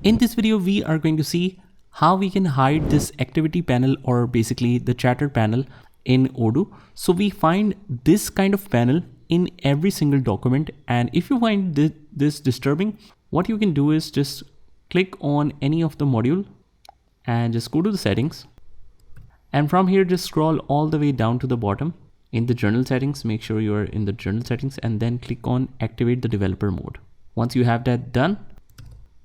In this video, we are going to see how we can hide this activity panel or basically the chatter panel in Odoo. So we find this kind of panel in every single document. And if you find this disturbing, what you can do is just click on any of the module and just go to the settings. And from here, just scroll all the way down to the bottom in the journal settings. Make sure you are in the journal settings and then click on activate the developer mode. Once you have that done,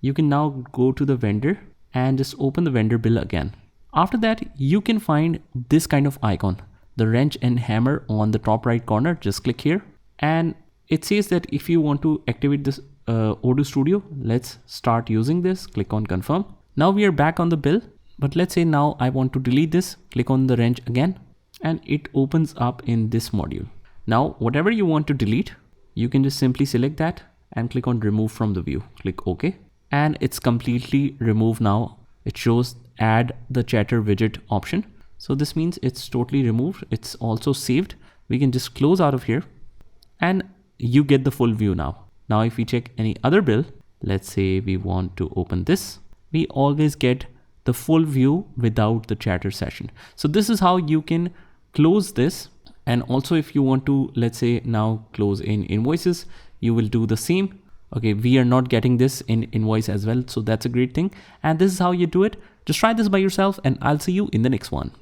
you can now go to the vendor and just open the vendor bill again. After that, you can find this kind of icon, the wrench and hammer on the top right corner. Just click here and it says that if you want to activate this Odoo Studio, let's start using this. Click on confirm. Now we are back on the bill, but let's say now I want to delete this. Click on the wrench again and it opens up in this module. Now, whatever you want to delete, you can just simply select that and click on remove from the view. Click OK. And it's completely removed now. It shows add the chatter widget option. So this means it's totally removed. It's also saved. We can just close out of here and you get the full view now. Now, if we check any other bill, let's say we want to open this, we always get the full view without the chatter session. So this is how you can close this. And also if you want to, let's say now close in invoices, you will do the same. Okay, we are not getting this in invoice as well. So that's a great thing. And this is how you do it. Just try this by yourself and I'll see you in the next one.